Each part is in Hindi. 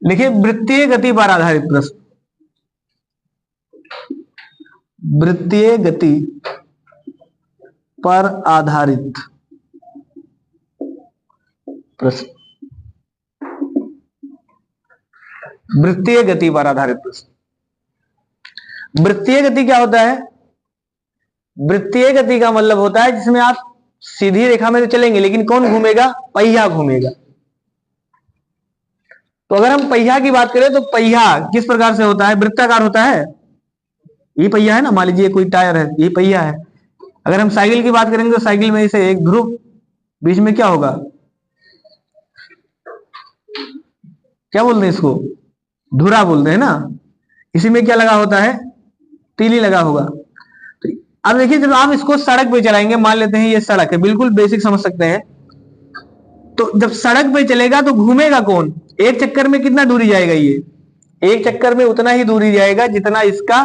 लिखिए वृत्तीय गति पर आधारित प्रश्न। वृत्तीय गति पर आधारित प्रश्न। वृत्तीय गति पर आधारित प्रश्न। वृत्तीय गति क्या होता है? वृत्तीय गति का मतलब होता है जिसमें आप सीधी रेखा में तो चलेंगे, लेकिन कौन घूमेगा? पहिया घूमेगा। तो अगर हम पहिया की बात करें तो पहिया किस प्रकार से होता है? वृत्ताकार होता है। ये पहिया है ना, मान लीजिए कोई टायर है, ये पहिया है। अगर हम साइकिल की बात करेंगे तो साइकिल में इसे एक ध्रुव, बीच में क्या होगा? क्या बोलते हैं इसको? धुरा बोलते हैं ना। इसी में क्या लगा होता है? तीली लगा होगा। तो अब देखिए, जब आप इसको सड़क पे चलाएंगे, मान लेते हैं ये सड़क है, बिल्कुल बेसिक समझ सकते हैं। तो जब सड़क पे चलेगा तो घूमेगा कौन? एक चक्कर में कितना दूरी जाएगा? ये एक चक्कर में उतना ही दूरी जाएगा जितना इसका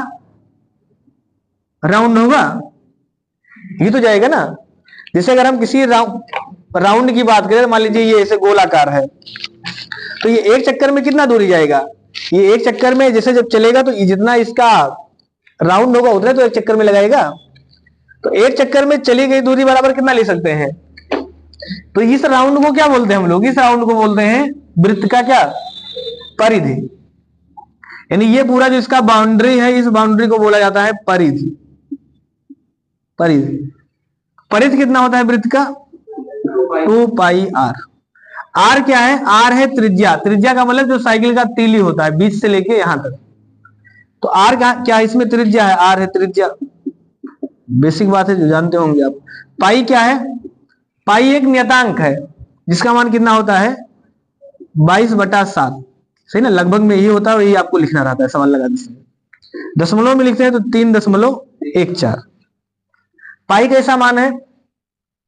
राउंड होगा। ये तो जाएगा ना। जैसे अगर हम किसी राउंड की बात करें, मान लीजिए ये ऐसे गोलाकार है, तो ये एक चक्कर में कितना दूरी जाएगा? ये एक चक्कर में जैसे जब चलेगा तो जितना इसका राउंड होगा उतना तो एक चक्कर में लगाएगा। तो एक चक्कर में चली गई दूरी बराबर कितना ले सकते हैं? तो इस राउंड को क्या बोलते हैं हम लोग? इस राउंड को बोलते हैं वृत्त का क्या? परिधि। यानी ये पूरा जो इसका बाउंड्री है, इस बाउंड्री को बोला जाता है परिधि। परिधि। परिधि कितना होता है वृत्त का? 2 पाई आर। आर क्या है? आर है त्रिज्या। त्रिज्या का मतलब जो साइकिल का तीली होता है, बीच से लेके यहां तक। तो आर क्या इसमें त्रिज्या है? आर है त्रिज्या। बेसिक बात है जो जानते होंगे आप। पाई क्या है? पाई एक नियतांक है जिसका मान कितना होता है? 22/7। सही ना, लगभग में यही होता है और यही आपको लिखना रहता है सवाल लगाने से। दशमलव में लिखते हैं तो 3.14। पाई कैसा मान है?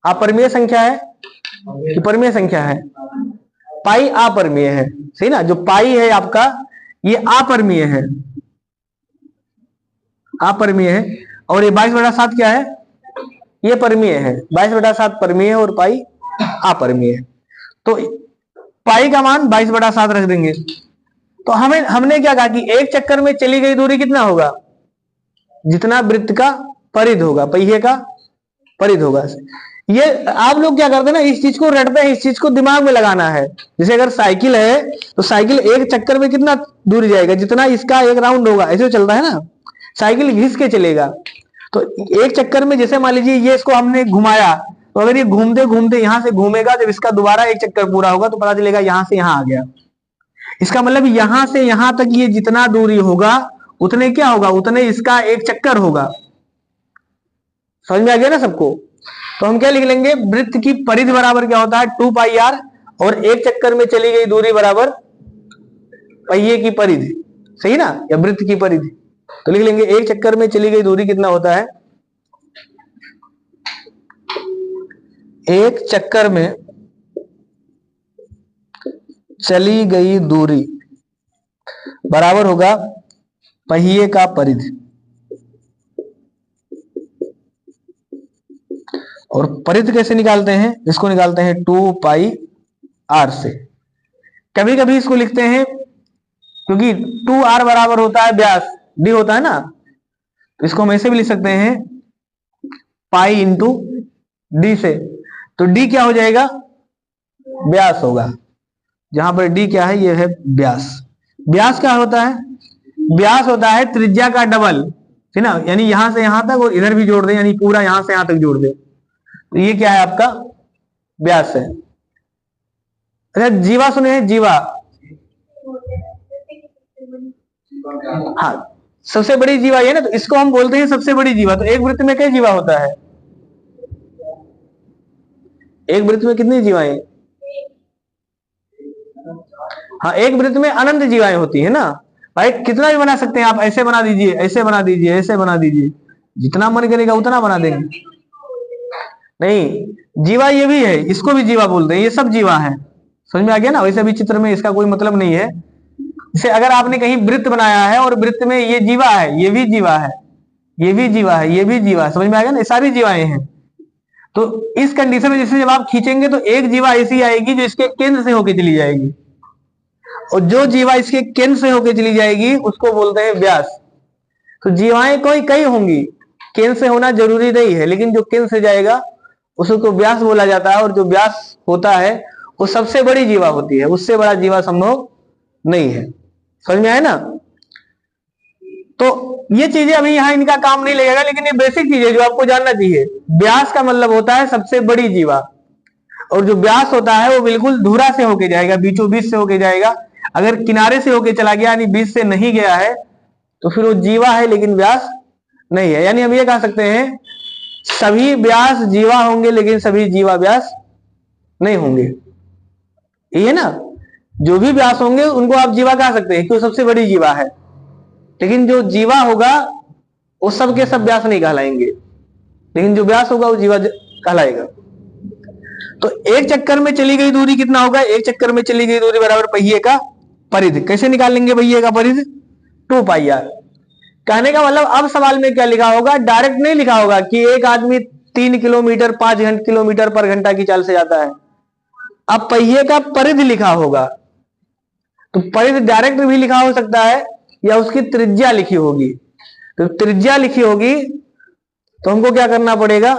अपरिमेय संख्या है कि परिमेय संख्या है? पाई अपरिमेय है। सही ना, जो पाई है आपका ये अपरिमेय है। अपरिमेय है। और ये 22/7 क्या है? ये परिमेय है। 22/7 परिमेय है और पाई अपरिमेय है। तो पाई का मान 22/7 रख देंगे। तो हमने क्या कहा कि एक चक्कर में चली गई दूरी कितना होगा? जितना वृत्त का परिध होगा, पहिए का परिध होगा। ये आप लोग क्या करते हैं ना, इस चीज को रटते हैं, इस चीज को दिमाग में लगाना है। जैसे अगर साइकिल है तो साइकिल एक चक्कर में कितना दूरी जाएगा? जितना इसका एक राउंड होगा। ऐसे चलता है ना, साइकिल घिस के चलेगा। तो एक चक्कर में जैसे मान लीजिए ये इसको हमने घुमाया, तो अगर ये घूमते घूमते यहां से घूमेगा, जब इसका दोबारा एक चक्कर पूरा होगा तो पता चलेगा यहां से यहां आ गया। इसका मतलब यहां से यहां तक ये जितना दूरी होगा उतने क्या होगा? उतने इसका एक चक्कर होगा। समझ में आ गया ना सबको? तो हम क्या लिख लेंगे? वृत्त की परिधि बराबर क्या होता है? 2 पाई आर। और एक चक्कर में चली गई दूरी बराबर पहिए की परिधि। सही ना, या वृत्त की परिधि। तो लिख लेंगे एक चक्कर में चली गई दूरी कितना होता है? एक चक्कर में चली गई दूरी बराबर होगा पहिए का परिधि। और परिधि कैसे निकालते हैं? इसको निकालते हैं 2 पाई आर से। कभी कभी इसको लिखते हैं, क्योंकि 2r बराबर होता है व्यास, डी होता है ना, तो इसको हम ऐसे भी लिख सकते हैं पाई इंटू डी से। तो डी क्या हो जाएगा? व्यास होगा। जहां पर डी क्या है? ये है व्यास। व्यास क्या होता है? व्यास होता है त्रिज्या का डबल। ठीक ना, यानी यहां से यहां तक और इधर भी जोड़ दे, यानी पूरा यहां से यहां तक जोड़ दे, तो ये क्या है? आपका व्यास है। अच्छा, जीवा सुने हैं? जीवा, हाँ, सबसे बड़ी जीवा ये ना, तो इसको हम बोलते हैं सबसे बड़ी जीवा। तो एक वृत्त में कई जीवा होता है? एक वृत्त में कितनी जीवाएं? हाँ, एक वृत्त में अनंत जीवाएं होती है ना भाई। कितना भी बना सकते हैं आप, ऐसे बना दीजिए, ऐसे बना दीजिए, ऐसे बना दीजिए, जितना मन करेगा उतना बना देंगे। नहीं, जीवा ये भी है, इसको भी जीवा बोलते हैं, ये सब जीवा है। समझ में आ गया ना? वैसे भी चित्र में इसका कोई मतलब नहीं है। जैसे अगर आपने कहीं वृत्त बनाया है और वृत्त में ये जीवा है, ये भी जीवा है, ये भी जीवा है, ये भी जीवा है, समझ में आ गया ना? ये सारी जीवाएं हैं। तो इस कंडीशन में जैसे जब आप खींचेंगे तो एक जीवा ऐसी आएगी जो इसके केंद्र से होकर चली जाएगी। और जो जीवा इसके केंद्र से होकर चली जाएगी उसको बोलते हैं व्यास। तो जीवाएं कोई कई होंगी, केंद्र से होना जरूरी नहीं है, लेकिन जो केंद्र से जाएगा उसको व्यास बोला जाता है। और जो व्यास होता है वो सबसे बड़ी जीवा होती है, उससे बड़ा जीवा संभव नहीं है। समझ में आया ना? तो ये चीजें अभी यहाँ इनका काम नहीं लगेगा, लेकिन ये बेसिक चीज है जो आपको जानना चाहिए। व्यास का मतलब होता है सबसे बड़ी जीवा, और जो व्यास होता है वो बिल्कुल धुरा से होके जाएगा, बीचों बीच से होके जाएगा। अगर किनारे से होके चला गया यानी बीच से नहीं गया है तो फिर वो जीवा है लेकिन व्यास नहीं है। यानी हम ये कह सकते हैं सभी व्यास जीवा होंगे लेकिन सभी जीवा व्यास नहीं होंगे। ये है ना, जो भी व्यास होंगे उनको आप जीवा कह सकते हैं क्यों, सबसे बड़ी जीवा है। लेकिन जो जीवा होगा वो सब के सब व्यास नहीं कहलाएंगे, लेकिन जो व्यास होगा वो जीवा कहलाएगा। तो एक चक्कर में चली गई दूरी कितना होगा? एक चक्कर में चली गई दूरी बराबर पहिए का परिधि। कैसे निकालेंगे पहिए का परिधि? 2 पाई आर। कहने का मतलब अब सवाल में क्या लिखा होगा, डायरेक्ट नहीं लिखा होगा कि एक आदमी 3 किलोमीटर 5 किलोमीटर पर घंटा की चाल से जाता है। अब पहिए का परिधि लिखा होगा, तो परिधि डायरेक्ट भी लिखा हो सकता है या उसकी त्रिज्या लिखी होगी। तो त्रिज्या लिखी होगी तो हमको क्या करना पड़ेगा,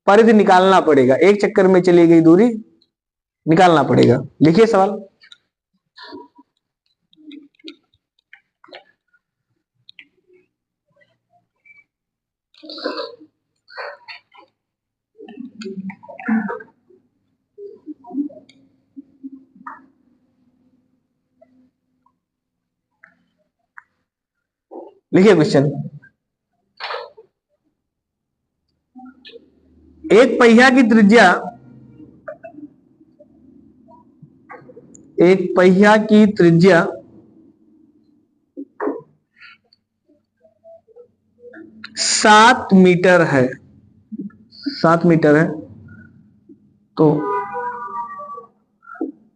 परिधि निकालना पड़ेगा। एक चक्कर में चली गई दूरी निकालना पड़ेगा। लिखिए सवाल। लिखिए क्वेश्चन। एक पहिया की त्रिज्या, एक पहिया की त्रिज्या 7 मीटर है, 7 मीटर है। तो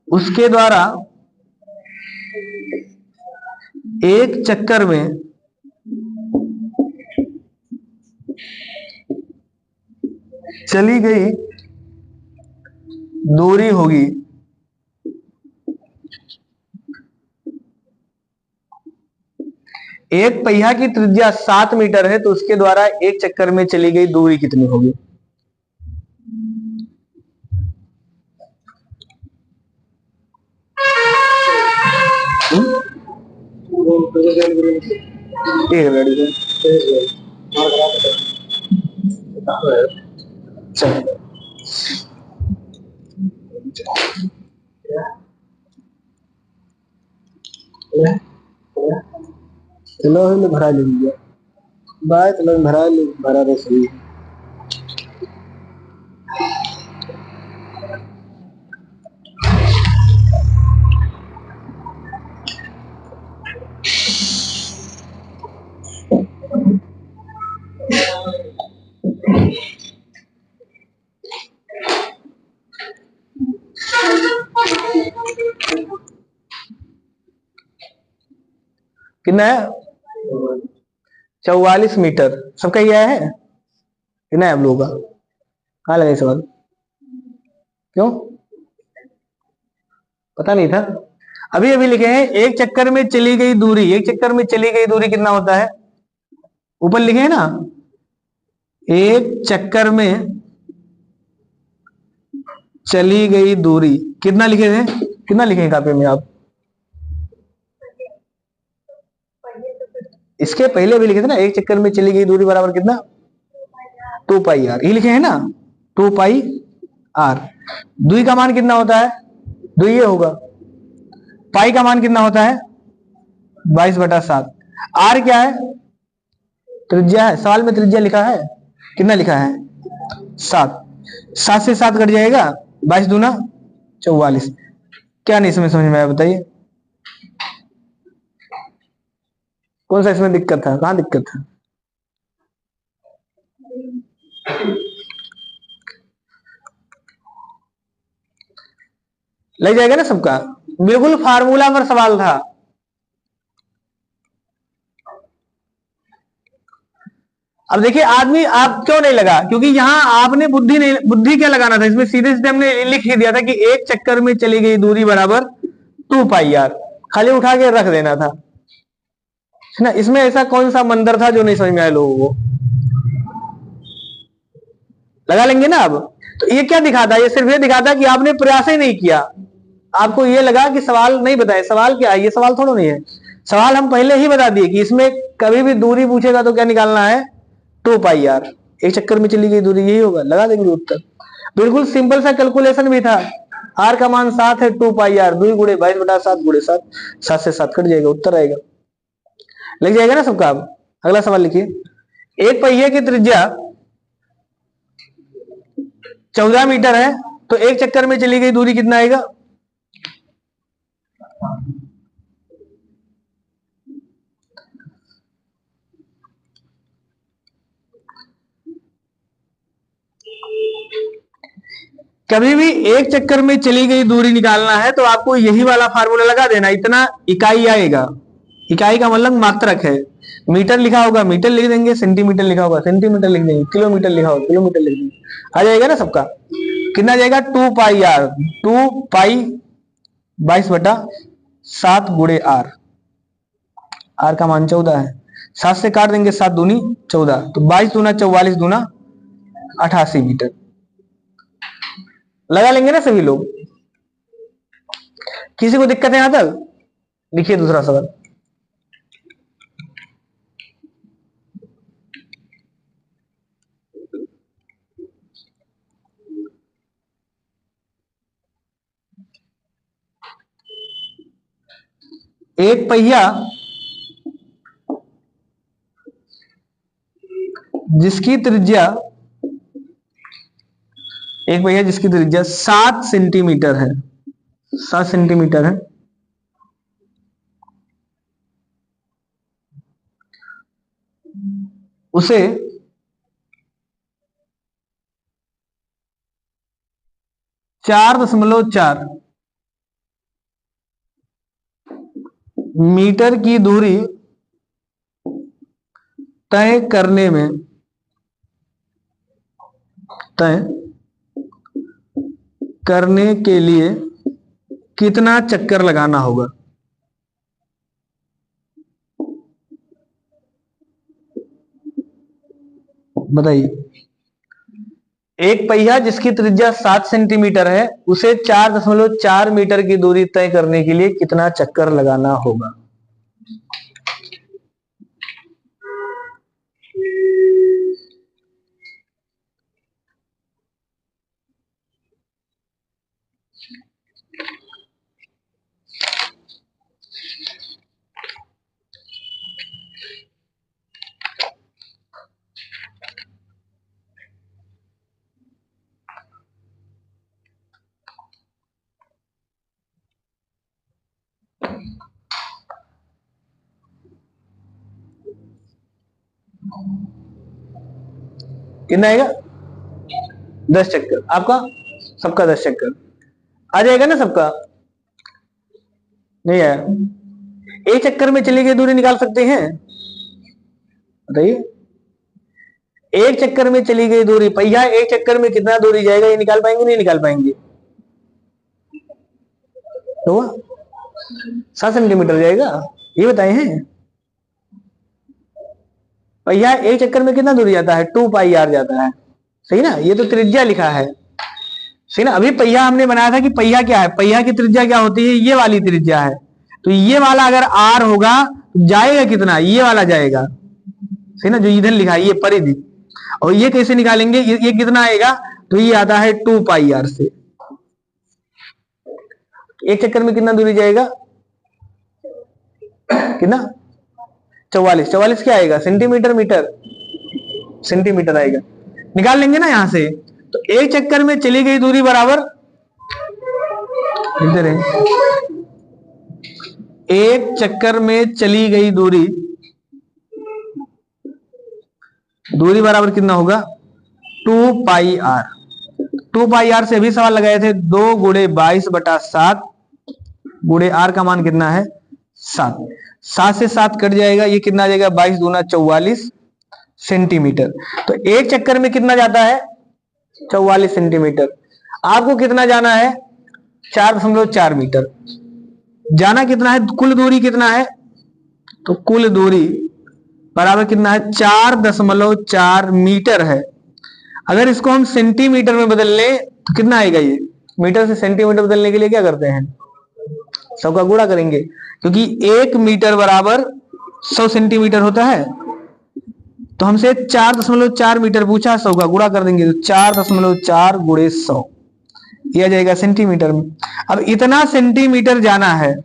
उसके द्वारा एक चक्कर में चली गई दूरी होगी एक पहिया की त्रिज्या 7 मीटर है, तो उसके द्वारा एक चक्कर में चली गई दूरी कितनी होगी? चलो भरा लीजिए बाय, चलो भरा रहे सही। कितना है? 44 मीटर। सबका ये है? कितना है आप लोगों का? कहाँ लगे सवाल? क्यों पता नहीं था? अभी अभी लिखे हैं एक चक्कर में चली गई दूरी। एक चक्कर में चली गई दूरी कितना होता है? ऊपर लिखे हैं ना, एक चक्कर में चली गई दूरी कितना लिखे थे? कितना लिखे हैं कापी में आप? इसके पहले भी लिखे थे ना, एक चक्कर में चली गई दूरी बराबर कितना? 2 पाई आर। ये लिखे हैं ना, 2 पाई आर। दूरी का मान कितना होता है? दूरी ये होगा। पाई का मान कितना होता है? 22/7। आर क्या है? त्रिज्या है। सवाल में त्रिज्या लिखा है, कितना लिखा है? 7। 7 से 7 कट जाएगा, 22 दूना 44। क्या नहीं समझ में आया बताइए? कौन सा इसमें दिक्कत था? कहां दिक्कत था? लग जाएगा ना सबका? बिल्कुल फार्मूला पर सवाल था। अब देखिए आदमी आप क्यों नहीं लगा, क्योंकि यहां आपने बुद्धि नहीं, बुद्धि क्या लगाना था इसमें? सीधे सीधे हमने लिख ही दिया था कि एक चक्कर में चली गई दूरी बराबर 2 पाई आर। खाली उठा के रख देना था, है ना। इसमें ऐसा कौन सा मंदिर था जो नहीं समझ में आया लोगों को? लगा लेंगे ना अब। तो ये क्या दिखाता है? ये सिर्फ ये दिखाता है कि आपने प्रयास ही नहीं किया। आपको ये लगा कि सवाल नहीं बताए। सवाल क्या है? ये सवाल थोड़ा नहीं है। सवाल हम पहले ही बता दिए कि इसमें कभी भी दूरी पूछेगा तो क्या निकालना है? 2πr। एक चक्कर में चली गई दूरी, यही होगा, लगा देंगे उत्तर। बिल्कुल सिंपल सा कैलकुलेशन भी था। r का मान 7 है, 2πr 2 गुणे 22/7 गुणे 7, 7 से 7 कट जाएगा, उत्तर आएगा। लग जाएगा ना सबका। अब अगला सवाल लिखिए। एक पहिए की त्रिज्या 14 मीटर है, तो एक चक्कर में चली गई दूरी कितना आएगा? कभी भी एक चक्कर में चली गई दूरी निकालना है तो आपको यही वाला फार्मूला लगा देना। इतना इकाई आएगा। इकाई का मतलब मात्रक है। मीटर लिखा होगा मीटर लिख देंगे, सेंटीमीटर लिखा होगा सेंटीमीटर लिख देंगे, किलोमीटर लिखा होगा किलोमीटर लिख देंगे, आ जाएगा ना सबका। कितना आ जाएगा? 2πr, 2π 22/7 गुणे r। r का मान 14 है, 7 से काट देंगे, 7 दूनी 14, तो 22 दूना 44 दूना 88 मीटर। लगा लेंगे ना सभी लोग। किसी को दिक्कत है यहां तक? लिखिए दूसरा सवाल। एक पहिया जिसकी त्रिज्या 7 सेंटीमीटर है, 7 सेंटीमीटर है, उसे 4.4 मीटर की दूरी तय करने के लिए कितना चक्कर लगाना होगा? बताइए। एक पहिया जिसकी त्रिज्या 7 सेंटीमीटर है, उसे 4.4 मीटर की दूरी तय करने के लिए कितना चक्कर लगाना होगा? कितना आएगा? 10 चक्कर। आपका सबका 10 चक्कर आ जाएगा ना सबका? नहीं आया? एक चक्कर में चली गई दूरी निकाल सकते हैं? बताइए। एक चक्कर में चली गई दूरी, पहिया एक चक्कर में कितना दूरी जाएगा, ये निकाल पाएंगे नहीं निकाल पाएंगे? तो 7 सेंटीमीटर जाएगा, ये बताए हैं। पहिया एक चक्कर में कितना दूरी जाता है? 2πr जाता है, सही ना। ये तो त्रिज्या लिखा है, सही ना। अभी पहिया हमने बनाया था कि पहिया क्या है, पहिया की त्रिज्या क्या होती है? ये वाली त्रिज्या है। तो ये वाला अगर r होगा जाएगा कितना? ये वाला जाएगा, सही ना, जो इधर लिखा है ये परिधि। और ये कैसे निकालेंगे? ये कितना आएगा? तो ये आता है 2πr से। एक चक्कर में कितना दूरी जाएगा? कितना? 44। 44 क्या आएगा? Centimetre metre? सेंटीमीटर आएगा। निकाल लेंगे ना यहां से। तो एक चक्कर में चली गई दूरी बराबर, इधर है, एक चक्कर में चली गई दूरी बराबर कितना होगा? 2πr। 2πr से भी सवाल लगाए थे, 2 गुणे 22/7 गुणे r का मान कितना है? 7। 7 से 7 कट जाएगा, ये कितना आ जाएगा? 22 दूना 44 सेंटीमीटर। तो एक चक्कर में कितना जाता है? 44 सेंटीमीटर। आपको कितना जाना है? 4.4 मीटर। जाना कितना है, कुल दूरी कितना है, तो कुल दूरी बराबर कितना है, 4.4 मीटर है। अगर इसको हम सेंटीमीटर में बदल लें तो कितना आएगा, ये मीटर से सेंटीमीटर बदलने के लिए क्या करते हैं, 100 का गुणा करेंगे, क्योंकि 1 मीटर बराबर 100 सेंटीमीटर होता है। तो हमसे 4.4 मीटर पूछा, 100 का गुणा कर देंगे, तो 4.4 गुणे 100 ये आ जाएगा सेंटीमीटर में। अब इतना सेंटीमीटर जाना है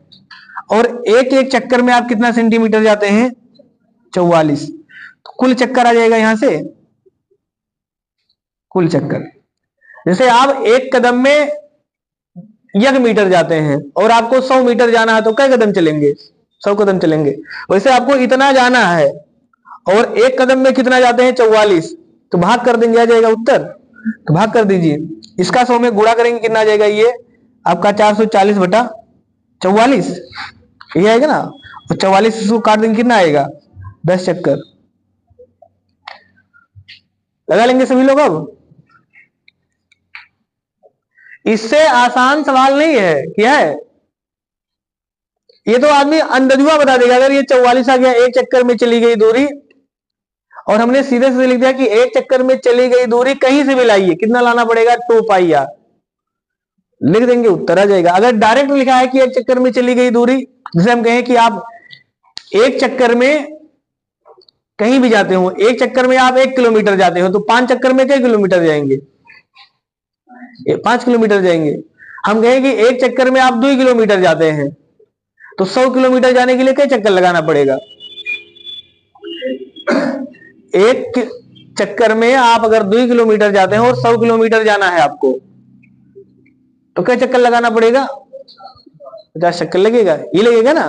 और एक एक चक्कर में आप कितना सेंटीमीटर जाते हैं, 44। तो कुल चक्कर आ जाएगा यहां से, कुल चक्कर। जैसे आप एक कदम में 1 मीटर जाते हैं और आपको 100 मीटर जाना है तो कई कदम चलेंगे, 100 कदम चलेंगे। वैसे आपको इतना जाना है और एक कदम में कितना जाते हैं, 44, तो भाग कर देंगे, आ जाएगा उत्तर। तो भाग कर दीजिए, इसका 100 में गुणा करेंगे, कितना आ जाएगा, ये आपका 440/44 ये आएगा ना। और 44 इसको काट देंगे, कितना आएगा, 10 चक्कर। लगा लेंगे सभी लोग। अब इससे आसान सवाल नहीं है, क्या है, ये तो आदमी अंधधुआ बता देगा। अगर ये 44 आ गया, एक चक्कर में चली गई दूरी, और हमने सीधे सीधे लिख दिया कि एक चक्कर में चली गई दूरी कहीं से भी लाइए, कितना लाना पड़ेगा, 2πr, लिख देंगे, उत्तर आ जाएगा। अगर डायरेक्ट लिखा है कि एक चक्कर में चली गई दूरी, जैसे हम कहें कि आप एक चक्कर में कहीं भी जाते हो, एक चक्कर में आप 1 किलोमीटर जाते हो, तो 5 चक्कर में कितने किलोमीटर जाएंगे, 5 किलोमीटर जाएंगे। हम कहें कि एक चक्कर में आप 2 किलोमीटर जाते हैं, तो 100 किलोमीटर जाने के लिए कितने चक्कर लगाना पड़ेगा, एक चक्कर में आप अगर 2 किलोमीटर जाते हैं और 100 किलोमीटर जाना है आपको, तो क्या चक्कर लगाना पड़ेगा, 50 चक्कर लगेगा, ये लगेगा ना।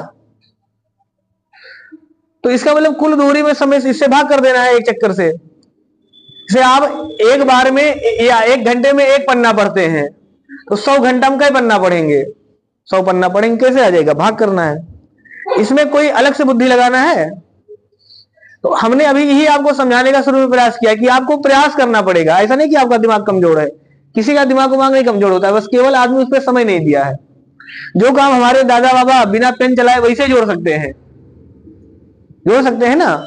तो इसका मतलब कुल दूरी में समय इससे भाग कर देना है एक चक्कर से। जैसे आप एक बार में या एक घंटे में 1 पन्ना पढ़ते हैं, तो 100 घंटा में कई पन्ना पढ़ेंगे, 100 पन्ना पढ़ेंगे, कैसे आ जाएगा, भाग करना है। इसमें कोई अलग से बुद्धि लगाना है। तो हमने अभी यही आपको समझाने का शुरू में प्रयास किया कि आपको प्रयास करना पड़ेगा। ऐसा नहीं कि आपका दिमाग कमजोर है, किसी का दिमाग नहीं कमजोर होता है, बस केवल आदमी उस पर समय नहीं दिया है। जो काम हमारे दादा बाबा बिना पेन चलाए वैसे जोड़ सकते हैं, जोड़ सकते हैं ना,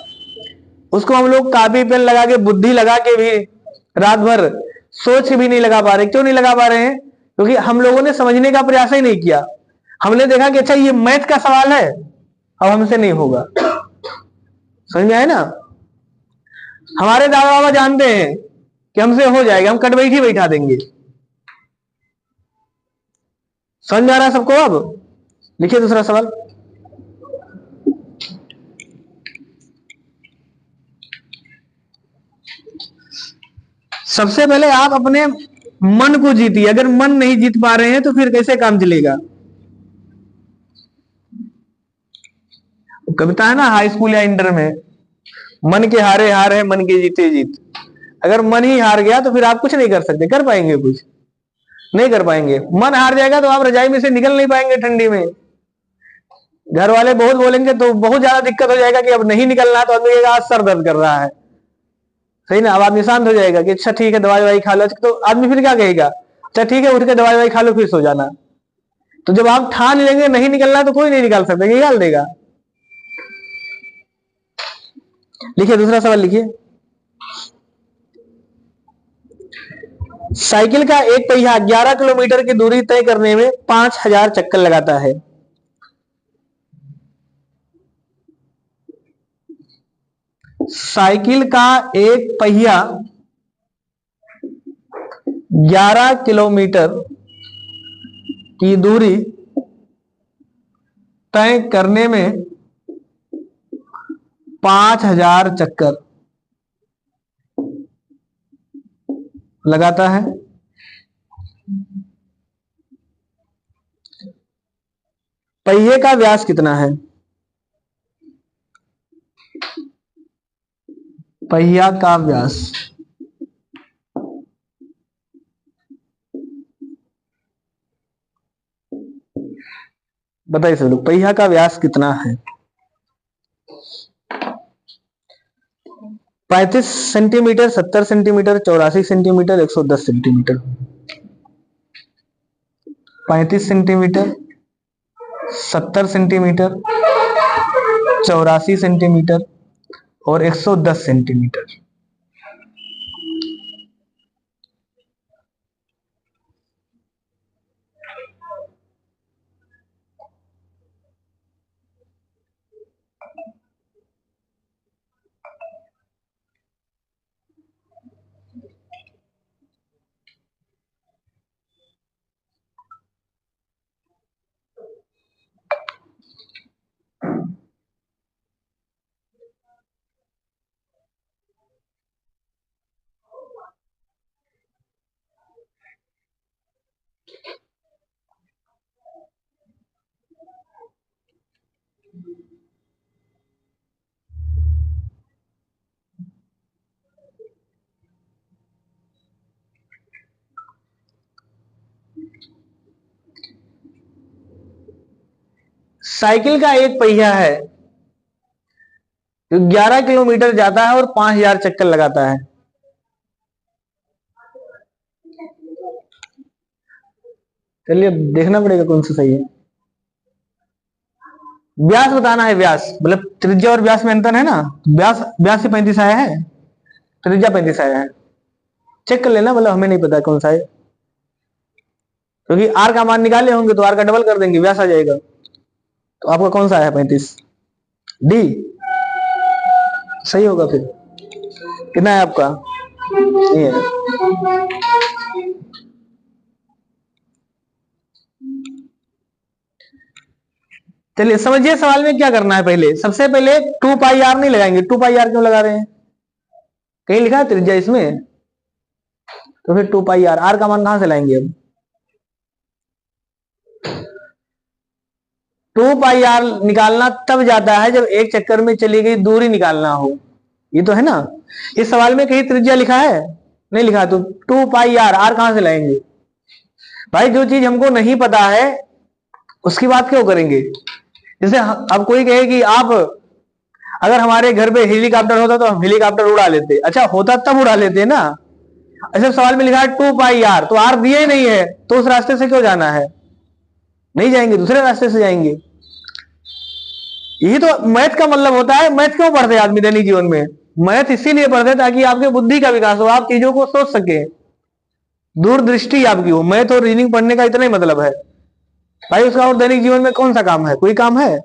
उसको हम लोग कॉपी पेन लगा के, बुद्धि लगा के भी रात भर सोच भी नहीं लगा पा रहे। क्यों नहीं लगा पा रहे हैं, क्योंकि हम लोगों ने समझने का प्रयास ही नहीं किया। हमने देखा कि अच्छा ये मैथ का सवाल है, अब हमसे नहीं होगा, समझ में आए ना। हमारे दादा बाबा जानते हैं कि हमसे हो जाएगा, हम कट बैठी बैठा देंगे। समझ में आ रहा है सबको। अब लिखिए दूसरा सवाल। सबसे पहले आप अपने मन को जीतिए। अगर मन नहीं जीत पा रहे हैं तो फिर कैसे काम चलेगा। कविता है ना हाई स्कूल या इंटर में, मन के हारे हार है, मन के जीते जीत। अगर मन ही हार गया तो फिर आप कुछ नहीं कर सकते, कर पाएंगे कुछ नहीं कर पाएंगे। मन हार जाएगा तो आप रजाई में से निकल नहीं पाएंगे ठंडी में। घर वाले बहुत बोलेंगे तो बहुत ज्यादा दिक्कत हो जाएगा कि अब नहीं निकलना, तो आदमी आज सर दर्द कर रहा है, सही ना। अब आदमी शांत हो जाएगा कि अच्छा ठीक है दवाई ववाई खा लो, तो आदमी फिर क्या कहेगा, अच्छा ठीक है उठ के दवाई ववाई खा लो फिर सो जाना। तो जब आप ठान लेंगे नहीं निकलना तो कोई नहीं निकाल सकता, निकाल देगा। लिखिए दूसरा सवाल लिखिए। साइकिल का एक पहिया 11 किलोमीटर की दूरी तय करने में 5000 चक्कर लगाता है। साइकिल का एक पहिया 11 किलोमीटर की दूरी तय करने में 5000 चक्कर लगाता है। पहिए का व्यास कितना है, पहिया का व्यास, बताइए सब लोग, पहिया का व्यास कितना है। 35 centimetre, 70 centimetre, 84 centimetre, 110 centimetre. 35 centimetre, 70 centimetre, 84 centimetre और 110 सेंटीमीटर। साइकिल का एक पहिया है जो 11 किलोमीटर जाता है और 5000 चक्कर लगाता है। चलिए देखना पड़ेगा कौन सा सही है। व्यास बताना है, व्यास मतलब त्रिज्या और व्यास में अंतर है ना। व्यास व्यास से 35 आया है, त्रिज्या 35 आया है। चेक कर लेना, मतलब हमें नहीं पता कौन सा है, क्योंकि आर का मान निकाले होंगे तो आर का डबल कर देंगे, व्यास आ जाएगा। तो आपका कौन सा है 35? डी सही होगा। फिर कितना है आपका? ये है। चलिए समझिए सवाल में क्या करना है। पहले सबसे पहले 2 पाई आर नहीं लगाएंगे। 2 पाई आर क्यों लगा रहे हैं? कहीं लिखा है त्रिज्या इसमें? तो फिर 2 पाई आर, आर का मान कहां से लाएंगे अब? 2 पाई आर निकालना तब जाता है जब एक चक्कर में चली गई दूरी निकालना हो। ये तो है ना। इस सवाल में कहीं त्रिज्या लिखा है? नहीं लिखा। तो 2 पाई आर, आर कहां से लाएंगे भाई? जो चीज हमको नहीं पता है उसकी बात क्यों करेंगे? जैसे अब कोई कहे कि आप अगर हमारे घर पे हेलीकॉप्टर होता तो हम हेलीकॉप्टर उड़ा लेते। अच्छा होता तब उड़ा लेते ना। ऐसे सवाल में लिखा है 2 पाई आर, तो आर दिए ही नहीं है, तो उस रास्ते से क्यों जाना है? नहीं जाएंगे, दूसरे रास्ते से जाएंगे। यही तो मैथ का मतलब होता है। मैथ क्यों पढ़ते आदमी दैनिक जीवन में? मैथ इसीलिए पढ़ते ताकि आपके बुद्धि का विकास हो, आप चीजों को सोच सके, दूरदृष्टि आपकी हो। मैथ और रीजनिंग पढ़ने का इतना ही मतलब है भाई। उसका और दैनिक जीवन में कौन सा काम है? कोई काम है?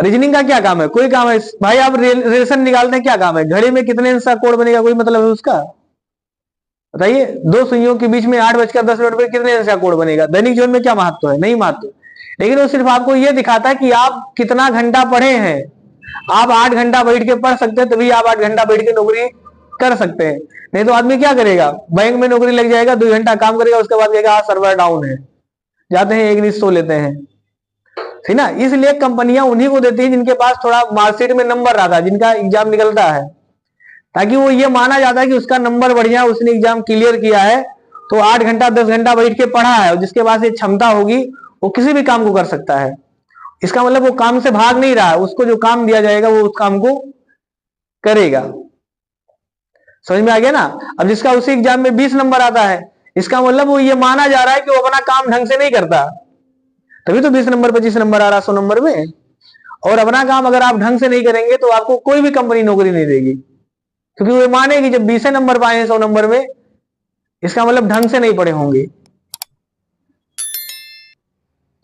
रीजनिंग का क्या काम है? कोई काम है भाई? आप रिलेशन निकालते हैं, क्या काम है? घड़ी में कितने अंश का कोण बनेगा, कोई मतलब है उसका? बताइए। दो सुइयों के बीच में 8:10 पर कितने अंश का कोण बनेगा? दैनिक जीवन में क्या महत्व है? नहीं महत्व। लेकिन वो सिर्फ आपको यह दिखाता है कि आप कितना घंटा पढ़े हैं। आप 8 घंटा बैठ के पढ़ सकते हैं तभी आप 8 घंटा बैठ के नौकरी कर सकते हैं। नहीं तो आदमी क्या करेगा? बैंक में नौकरी लग जाएगा, 2 घंटा काम करेगा, उसके बाद कहेगा सर्वर डाउन है, जाते हैं एक नींद सो लेते हैं। ठीक ना। इसलिए कंपनियां उन्हीं को देती है जिनके पास थोड़ा मार्कशीट में नंबर आता है, जिनका एग्जाम निकलता है, ताकि वो ये माना जाता है कि उसका नंबर बढ़िया, उसने एग्जाम क्लियर किया है, तो 8 घंटा 10 घंटा बैठ के पढ़ा है, और जिसके पास ये क्षमता होगी वो किसी भी काम को कर सकता है। इसका मतलब वो काम से भाग नहीं रहा है, उसको जो काम दिया जाएगा वो उस काम को करेगा। समझ में आ गया ना। अब जिसका उसी एग्जाम में 20 नंबर आता है, इसका मतलब वो ये माना जा रहा है कि वो अपना काम ढंग से नहीं करता, तभी तो 20 नंबर 25 नंबर आ रहा 100 नंबर में। और अपना काम अगर आप ढंग से नहीं करेंगे तो आपको कोई भी कंपनी नौकरी नहीं देगी, क्योंकि वो मानेगी जब 20 नंबर पाए 100 नंबर में, इसका मतलब ढंग से नहीं पढ़े होंगे।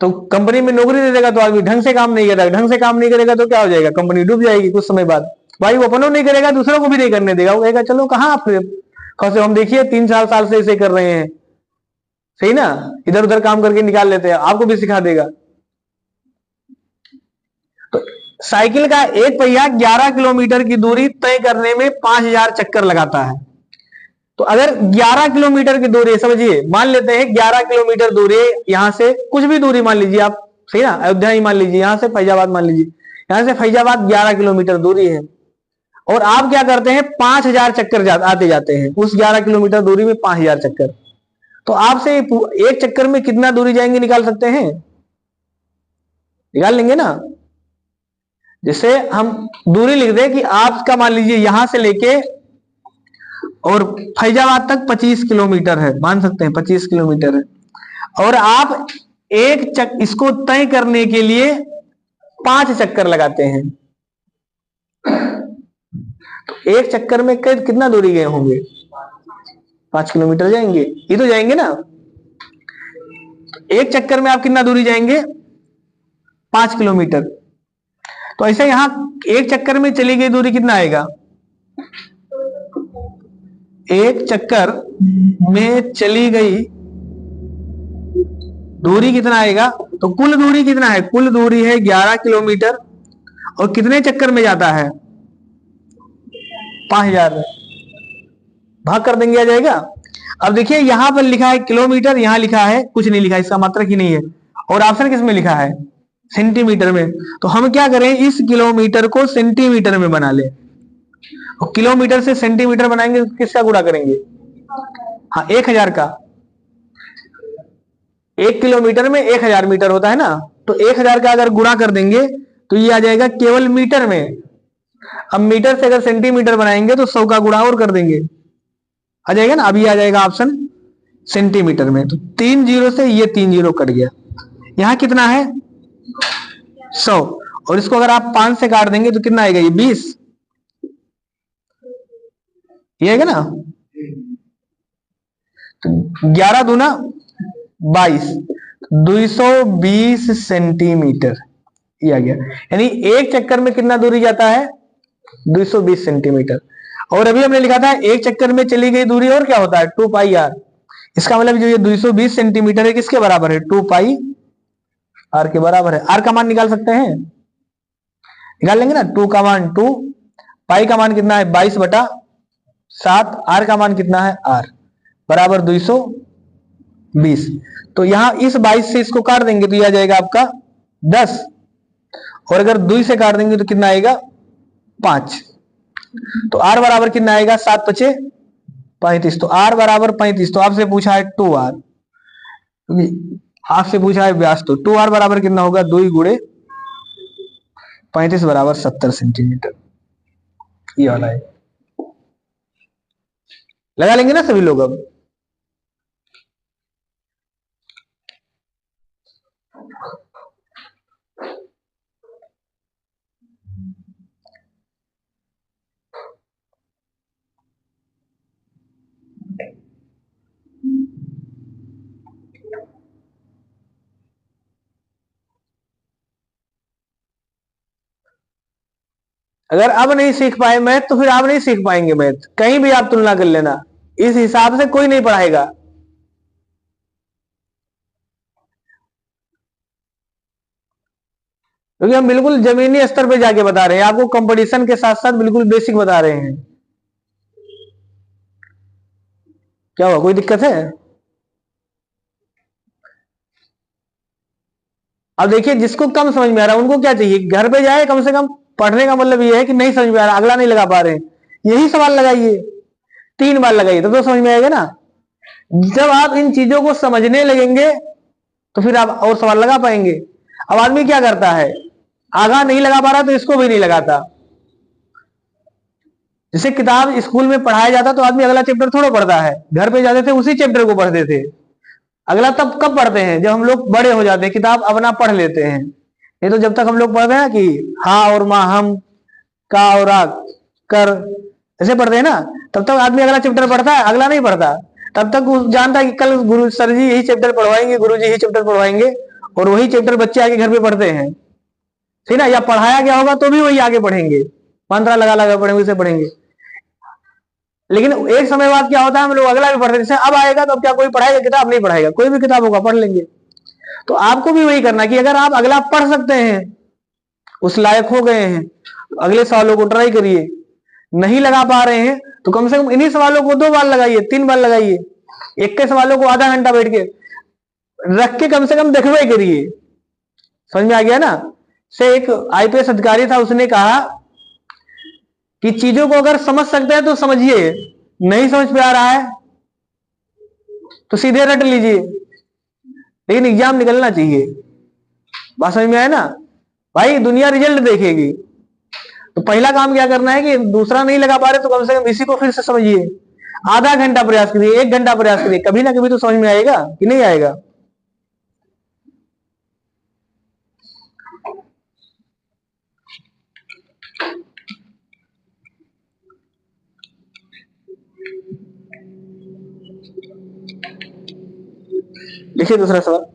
तो कंपनी में नौकरी दे देगा तो आदमी ढंग से काम नहीं करेगा, ढंग से काम नहीं करेगा तो क्या हो जाएगा? कंपनी डूब जाएगी कुछ समय बाद। भाई वो अपनों नहीं करेगा, दूसरों को भी नहीं करने देगा। वो कहेगा चलो कहाँ आप फंसे, हम देखिए 3-4 साल से इसे कर रहे हैं, सही ना, इधर उधर काम करके निकाल लेते हैं, आपको भी सिखा देगा। तो साइकिल का एक पहिया 11 किलोमीटर की दूरी तय करने में 5000 चक्कर लगाता है। तो अगर 11 किलोमीटर की दूरी, समझिए मान लेते हैं 11 किलोमीटर दूरी, यहां से कुछ भी दूरी मान लीजिए आप, सही ना, अयोध्या ही मान लीजिए, यहां से फैजाबाद मान लीजिए, यहां से फैजाबाद 11 किलोमीटर दूरी है, और आप क्या करते हैं 5000 चक्कर आते जाते हैं उस 11 किलोमीटर दूरी में 5000 चक्कर। तो आपसे एक चक्कर में कितना दूरी जाएंगे निकाल सकते हैं? निकाल लेंगे ना। जैसे हम दूरी लिख दें कि आपका मान लीजिए यहां से लेके और फैजाबाद तक 25 किलोमीटर है, मान सकते हैं 25 किलोमीटर है, और आप इसको तय करने के लिए 5 चक्कर लगाते हैं। तो एक चक्कर में कितना दूरी गए होंगे? 5 किलोमीटर जाएंगे, ये तो जाएंगे ना। एक चक्कर में आप कितना दूरी जाएंगे? 5 किलोमीटर। तो ऐसे यहां एक चक्कर में चली गई दूरी कितना आएगा? एक चक्कर में चली गई दूरी कितना आएगा? तो कुल दूरी कितना है? कुल दूरी है 11 किलोमीटर। और कितने चक्कर में जाता है? 5000 में भाग कर देंगे, आ जाएगा। अब देखिए यहां पर लिखा है किलोमीटर, यहां लिखा है कुछ नहीं लिखा, इसका मात्रक ही नहीं है। और ऑप्शन किस में लिखा है? सेंटीमीटर में। तो हम क्या करें, इस किलोमीटर को सेंटीमीटर में बना ले। और किलोमीटर से सेंटीमीटर बनाएंगे तो किसका गुणा करेंगे? हाँ, 1000 का। 1 किलोमीटर में 1000 मीटर होता है ना, तो 1000 का अगर गुणा कर देंगे तो ये आ जाएगा केवल मीटर में। अब मीटर से अगर सेंटीमीटर बनाएंगे तो 100 का गुणा और कर देंगे, आ जाएगा ना। अब ये आ जाएगा ऑप्शन सेंटीमीटर में। तो 3 जीरो से ये 3 जीरो कट गया। यहां कितना है? 100। और इसको अगर आप 5 से काट देंगे तो कितना आएगा? ये 20, ये आएगा ना। तो 11 दूना 22, 220 सेंटीमीटर ये आ गया। यानी एक चक्कर में कितना दूरी जाता है? 220 सेंटीमीटर। और अभी हमने लिखा था एक चक्कर में चली गई दूरी और क्या होता है? 2 पाई आर। इसका मतलब जो ये 220 सेंटीमीटर है किसके बराबर है? 2 पाई आर के बराबर है। आर का मान निकाल सकते हैं, निकाल लेंगे ना। 2 का मान 2, पाई का मान कितना है? 22/7। आर का मान कितना है? आर बराबर 220। तो यहां इस 22 से इसको काट देंगे तो यह आ जाएगा आपका 10। और अगर 2 से काट देंगे तो कितना आएगा? 5। तो आर बराबर कितना आएगा? 7 × 5 = 35। तो आर बराबर 35। तो आपसे पूछा है 2r, आपसे पूछा है व्यास। तो 2r बराबर कितना होगा? 2 × 35 बराबर 70 सेंटीमीटर। ये वाला है, लगा लेंगे ना सभी लोग। अब अगर अब नहीं सीख पाए मैथ तो फिर आप नहीं सीख पाएंगे मैथ। कहीं भी आप तुलना कर लेना, इस हिसाब से कोई नहीं पढ़ाएगा। क्योंकि हम बिल्कुल जमीनी स्तर पे जाके बता रहे हैं आपको, कंपटीशन के साथ साथ बिल्कुल बेसिक बता रहे हैं। क्या हुआ, कोई दिक्कत है? अब देखिए जिसको कम समझ में आ रहा है उनको क्या चाहिए, घर पे जाए कम से कम। पढ़ने का मतलब ये है कि नहीं समझ में आ रहा, अगला नहीं लगा पा रहे हैं, यही सवाल लगाइए, 3 बार लगाइए तो समझ में आएगा ना। जब आप इन चीजों को समझने लगेंगे तो फिर आप और सवाल लगा पाएंगे। अब आदमी क्या करता है, आगा नहीं लगा पा रहा तो इसको भी नहीं लगाता। जैसे किताब स्कूल में पढ़ाया जाता तो आदमी अगला चैप्टर थोड़ा पढ़ता है, घर पे जाते थे उसी चैप्टर को पढ़ते थे। अगला तब कब पढ़ते हैं? जब हम लोग बड़े हो जाते हैं, किताब अपना पढ़ लेते हैं। नहीं तो जब तक हम लोग पढ़ते हैं कि हाँ और माँ हम, का और आ, कर, ऐसे पढ़ते हैं ना, तब तक आदमी अगला चैप्टर पढ़ता है, अगला नहीं पढ़ता। तब तक वो जानता है कि कल गुरु सर जी यही चैप्टर पढ़वाएंगे, गुरु जी यही चैप्टर पढ़वाएंगे, और वही चैप्टर बच्चे आगे घर पे पढ़ते हैं, ठीक ना। या पढ़ाया गया होगा तो भी वही आगे पढ़ेंगे, मंत्रा लगा लगा पढ़ेंगे, उसे पढ़ेंगे। लेकिन एक समय बाद क्या होता है, हम लोग अगला भी पढ़ते हैं। अब आएगा तो अब क्या कोई पढ़ाएगा किताब? नहीं पढ़ाएगा, कोई भी किताब होगा पढ़ लेंगे। तो आपको भी वही करना कि अगर आप अगला पढ़ सकते हैं, उस लायक हो गए हैं, तो अगले सवालों को ट्राई करिए। नहीं लगा पा रहे हैं तो कम से कम इन्हीं सवालों को 2 बार लगाइए, 3 बार लगाइए। एक के सवालों को आधा घंटा बैठ के रख के कम से कम देखवे करिए। समझ में आ गया ना। से एक आईपीएस अधिकारी था, उसने कहा कि चीजों को अगर समझ सकते हैं तो समझिए, नहीं समझ में आ रहा है तो सीधे रट लीजिए, लेकिन एग्जाम निकलना चाहिए। बात समझ में आया ना भाई, दुनिया रिजल्ट देखेगी। तो पहला काम क्या करना है कि दूसरा नहीं लगा पा रहे तो कम से कम इसी को फिर से समझिए। आधा घंटा प्रयास करिए, 1 घंटा प्रयास करिए, कभी ना कभी तो समझ में आएगा कि नहीं आएगा। देखिए दूसरा सवाल,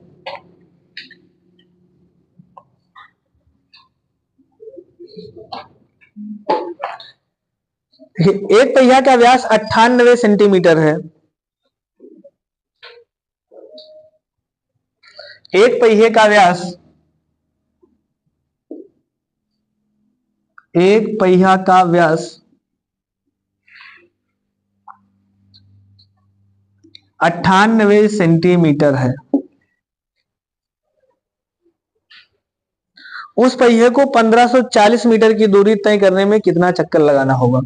एक पहिया का व्यास 98 सेंटीमीटर है। एक पहिए का व्यास, एक पहिया का व्यास 98 सेंटीमीटर है। उस पहिए को 1540 मीटर की दूरी तय करने में कितना चक्कर लगाना होगा?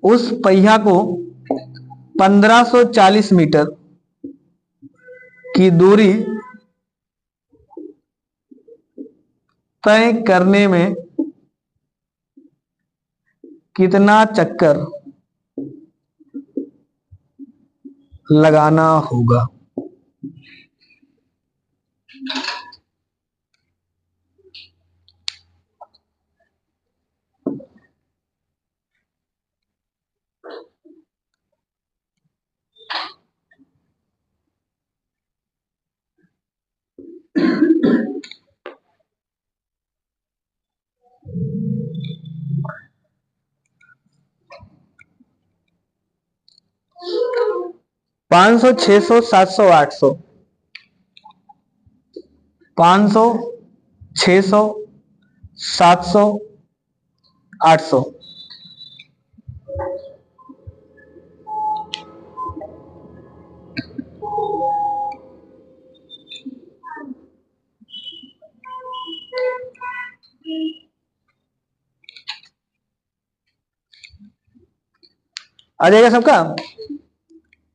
उस पहिया को 1540 मीटर की दूरी तय करने में कितना चक्कर लगाना होगा? पांच सौ, 600, 700, 800। 500, 600, 700, 800। आ जाएगा सबका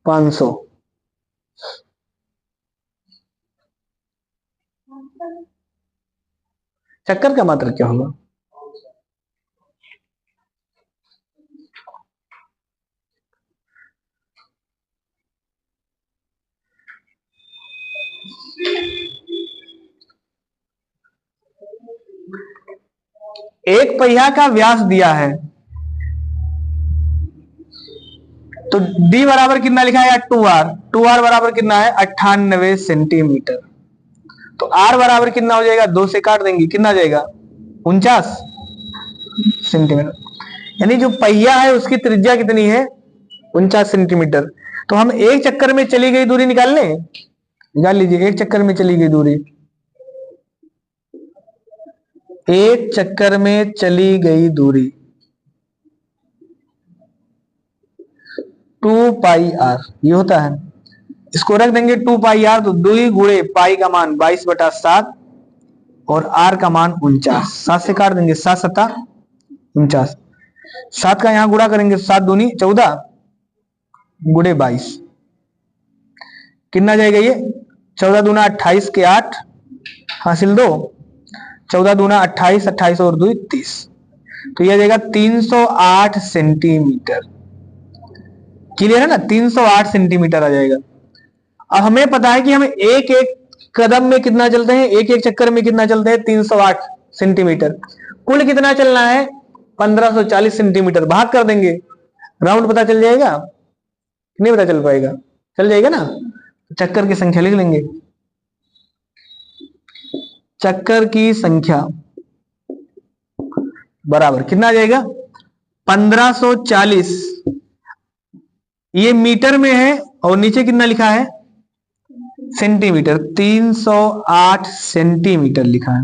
500। चक्कर का मात्रक क्या होगा? एक पहिया का व्यास दिया है, तो डी बराबर कितना लिखा है? 2r। 2r बराबर कितना है? 98 सेंटीमीटर। तो r बराबर कितना हो जाएगा? 2 से काट देंगे, कितना जाएगा? 49 सेंटीमीटर। यानी जो पहिया है उसकी त्रिज्या कितनी है? 49 सेंटीमीटर। तो हम एक चक्कर में चली गई दूरी निकाल लें, निकाल लीजिए। एक चक्कर में चली गई दूरी, एक चक्कर में चली गई दूरी 2πr ये होता है। इसको रख देंगे 2πr, तो 2 गुणे पाई का मान 22/7 और r का मान 49। 7 से काट देंगे, 7 सत्ता 49। 7 का यहां गुणा करेंगे, 7 दूनी 14 गुणे 22 कितना जाएगा? ये 14 दूना 28 के 8 हासिल 2, 14 दूना 28, 28 और 2 30। तो यह जाएगा 308 सेंटीमीटर। क्लियर है ना? 308 सेंटीमीटर आ जाएगा। अब हमें पता है कि हमें एक एक कदम में कितना चलते हैं, एक एक चक्कर में कितना चलते हैं? 308 सेंटीमीटर। कुल कितना चलना है? 1540 सेंटीमीटर। भाग कर देंगे, राउंड पता चल जाएगा? नहीं पता चल पाएगा? चल जाएगा ना? चक्कर की संख्या लिख लेंगे। चक्कर की संख्या बराबर कितना आ जाएगा? 1540। ये मीटर में है और नीचे कितना लिखा है? सेंटीमीटर। 308 सेंटीमीटर लिखा है।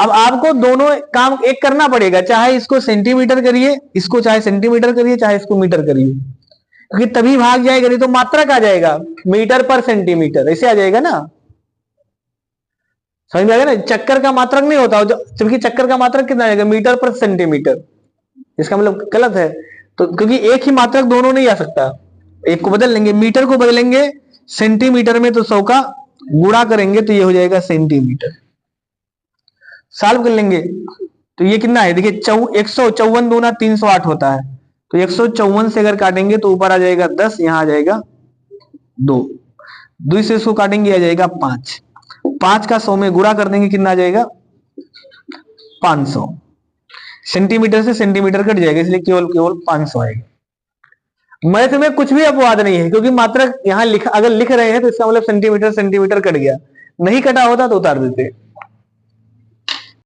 अब आपको दोनों काम एक करना पड़ेगा, चाहे इसको सेंटीमीटर करिए, इसको चाहे सेंटीमीटर करिए, चाहे इसको मीटर करिए, क्योंकि तभी भाग जाएगा, नहीं तो मात्रक आ जाएगा मीटर पर सेंटीमीटर, ऐसे आ जाएगा ना। समझ में आ गया ना? चक्कर का मात्रक नहीं होता, जबकि चक्कर का मात्रक कितना आएगा? मीटर पर सेंटीमीटर। इसका मतलब गलत है। तो क्योंकि एक ही मात्रक दोनों नहीं आ सकता, एक को बदल लेंगे, मीटर को बदलेंगे सेंटीमीटर में, तो 100 का गुणा करेंगे तो ये हो जाएगा सेंटीमीटर। सॉल्व कर लेंगे तो ये कितना है? देखिए 154 दूना 308 होता है, तो 154 से अगर काटेंगे तो ऊपर आ जाएगा 10, यहां आ जाएगा 2। 2 से इसको काटेंगे आ जाएगा 5। 5 का 100 में गुणा कर देंगे, कितना आ जाएगा 500। सेंटीमीटर से सेंटीमीटर कट जाएगा, इसलिए केवल केवल 500 आएगा। मैथ में कुछ भी अपवाद नहीं है, क्योंकि मात्रक यहाँ लिखा, अगर लिख रहे हैं तो इसका मतलब सेंटीमीटर सेंटीमीटर कट गया, नहीं कटा होता तो उतार देते।